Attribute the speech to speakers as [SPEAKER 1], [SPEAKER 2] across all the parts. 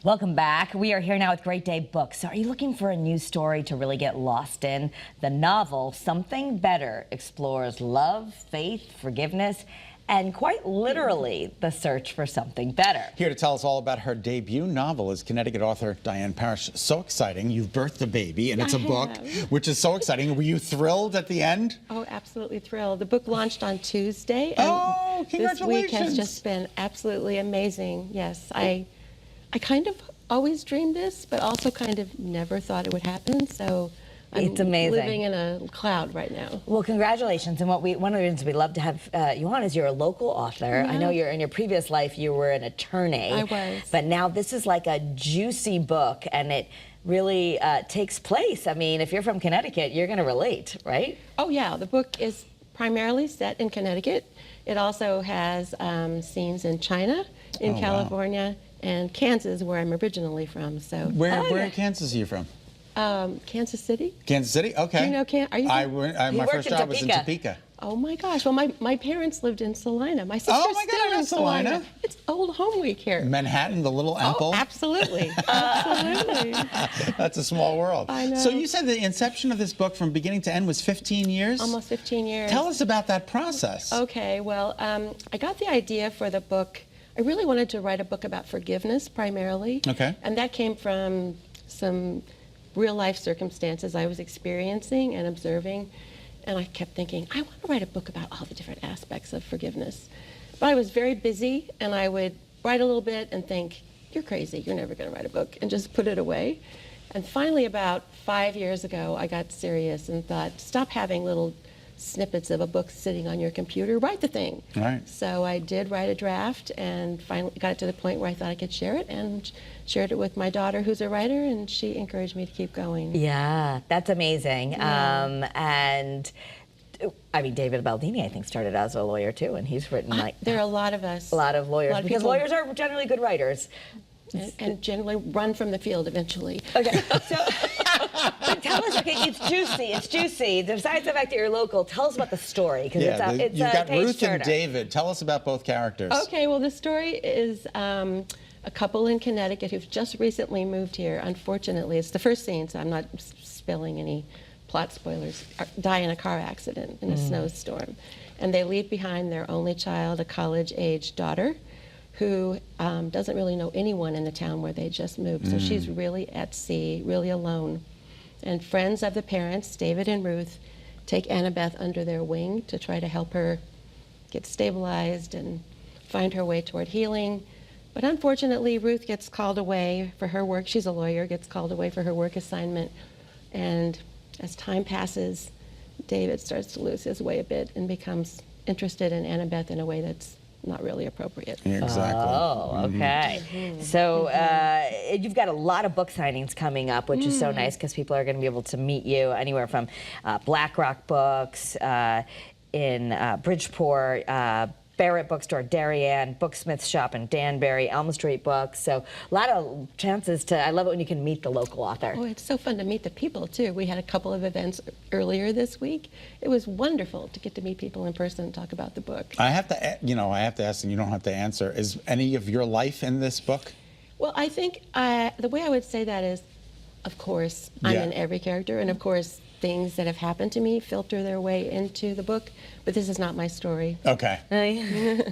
[SPEAKER 1] Welcome back. We are here now with Great Day Books. So are you looking for a new story to really get lost in? The novel, Something Better, explores love, faith, forgiveness, and quite literally, the search for something better.
[SPEAKER 2] Here to tell us all about her debut novel is Connecticut author Diane Parrish. So exciting. You've birthed a baby, and it's a book, which is so exciting. Were you thrilled at the end?
[SPEAKER 3] Oh, absolutely thrilled. The book launched on Tuesday.
[SPEAKER 2] And congratulations.
[SPEAKER 3] This week has just been absolutely amazing. Yes, I kind of always dreamed this, but also kind of never thought it would happen. So
[SPEAKER 1] It's amazing.
[SPEAKER 3] Living in a cloud right now.
[SPEAKER 1] Well, congratulations. And one of the reasons we love to have you on is you're a local author.
[SPEAKER 3] Yeah.
[SPEAKER 1] I know in your previous life you were an attorney.
[SPEAKER 3] I was.
[SPEAKER 1] But now this is like a juicy book, and it really takes place. I mean, if you're from Connecticut, you're going to relate, right?
[SPEAKER 3] Oh, yeah. The book is primarily set in Connecticut. It also has scenes in China, in California, and Kansas, where I'm originally from. So
[SPEAKER 2] Where in Kansas are you from?
[SPEAKER 3] Kansas City.
[SPEAKER 2] My first job was in Topeka.
[SPEAKER 3] Oh my gosh! Well, my parents lived in Salina. My sister's still in Salina. It's old home week here.
[SPEAKER 2] Manhattan, the little Emple.
[SPEAKER 3] Oh, absolutely, absolutely.
[SPEAKER 2] That's a small world.
[SPEAKER 3] I know.
[SPEAKER 2] So you said the inception of this book from beginning to end was 15 years?
[SPEAKER 3] Almost 15 years.
[SPEAKER 2] Tell us about that process.
[SPEAKER 3] Okay, well, I got the idea for the book. I really wanted to write a book about forgiveness primarily.
[SPEAKER 2] Okay.
[SPEAKER 3] And that came from some real life circumstances I was experiencing and observing. And I kept thinking, I want to write a book about all the different aspects of forgiveness. But I was very busy, and I would write a little bit and think, you're crazy, you're never going to write a book, and just put it away. And finally, about 5 years ago, I got serious and thought, stop having little snippets of a book sitting on your computer, write the thing.
[SPEAKER 2] Right.
[SPEAKER 3] So I did write a draft and finally got it to the point where I thought I could share it, and shared it with my daughter, who's a writer, and she encouraged me to keep going.
[SPEAKER 1] Yeah, that's amazing.
[SPEAKER 3] Yeah.
[SPEAKER 1] And I mean, David Baldini, I think, started out as a lawyer too, and he's written
[SPEAKER 3] there are a lot of us.
[SPEAKER 1] A lot of lawyers, because
[SPEAKER 3] people,
[SPEAKER 1] lawyers are generally good writers.
[SPEAKER 3] And generally run from the field eventually.
[SPEAKER 1] Okay, so but tell us, okay, it's juicy. Besides the fact that you're local, tell us about the story, because it's
[SPEAKER 2] you've got Ruth
[SPEAKER 1] turner.
[SPEAKER 2] and David. Tell us about both characters.
[SPEAKER 3] Okay, well, the story is a couple in Connecticut who've just recently moved here. Unfortunately, it's the first scene, so I'm not spilling any plot spoilers. Die in a car accident in a snowstorm. And they leave behind their only child, a college-age daughter, who doesn't really know anyone in the town where they just moved. So she's really at sea, really alone. And friends of the parents, David and Ruth, take Annabeth under their wing to try to help her get stabilized and find her way toward healing. But unfortunately, Ruth gets called away for her work. She's a lawyer, gets called away for her work assignment. And as time passes, David starts to lose his way a bit and becomes interested in Annabeth in a way that's not really appropriate.
[SPEAKER 2] Exactly.
[SPEAKER 1] Oh, okay. So you've got a lot of book signings coming up, which is so nice, because people are going to be able to meet you anywhere from Blackrock Books in Bridgeport, Barrett Bookstore, Darien, Booksmith Shop in Danbury, Elm Street Books. So a lot of chances to, I love it when you can meet the local author.
[SPEAKER 3] Oh, it's so fun to meet the people too. We had a couple of events earlier this week. It was wonderful to get to meet people in person and talk about the book.
[SPEAKER 2] I have to ask, and you don't have to answer, is any of your life in this book?
[SPEAKER 3] Well, I think the way I would say that is, of course, I'm in every character, and of course, things that have happened to me filter their way into the book, but this is not my story.
[SPEAKER 2] Okay.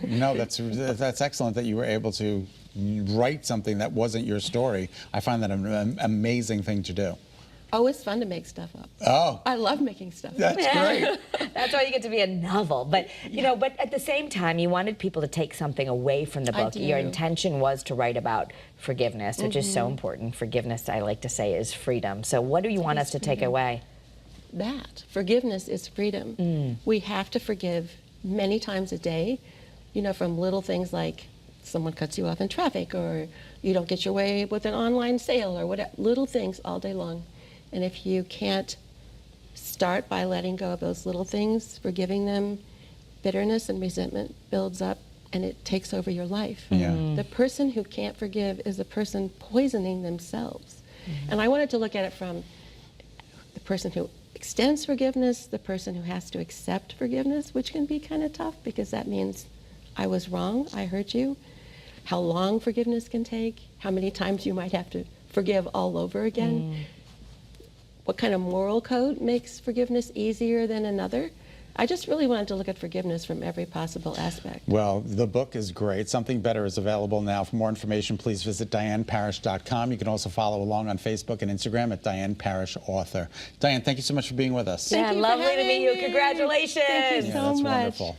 [SPEAKER 2] No, that's excellent that you were able to write something that wasn't your story. I find that an amazing thing to do.
[SPEAKER 3] Oh, it's fun to make stuff up.
[SPEAKER 2] Oh.
[SPEAKER 3] I love making stuff up.
[SPEAKER 2] That's great.
[SPEAKER 1] That's why you get to be a novel. But, you know, but at the same time, you wanted people to take something away from the book. Your intention was to write about forgiveness, which is so important. Forgiveness, I like to say, is freedom. So what do you want us to take away?
[SPEAKER 3] That. Forgiveness is freedom. We have to forgive many times a day, you know, from little things like someone cuts you off in traffic, or you don't get your way with an online sale, or whatever, little things all day long. And if you can't start by letting go of those little things, forgiving them, bitterness and resentment builds up, and it takes over your life. The person who can't forgive is a person poisoning themselves. And I wanted to look at it from the person who extends forgiveness, the person who has to accept forgiveness, which can be kind of tough, because that means I was wrong, I hurt you. how long forgiveness can take, how many times you might have to forgive all over again, what kind of moral code makes forgiveness easier than another. I just really wanted to look at forgiveness from every possible aspect.
[SPEAKER 2] Well, the book is great. Something Better is available now. For more information, please visit DianeParrish.com. You can also follow along on Facebook and Instagram at Diane Parrish Author. Diane, thank you so much for being with us.
[SPEAKER 3] Thank
[SPEAKER 1] Yeah,
[SPEAKER 3] you for
[SPEAKER 1] lovely to meet you.
[SPEAKER 3] having me.
[SPEAKER 1] Congratulations.
[SPEAKER 3] Thank you
[SPEAKER 2] Yeah,
[SPEAKER 3] so
[SPEAKER 2] that's
[SPEAKER 3] much.
[SPEAKER 2] wonderful.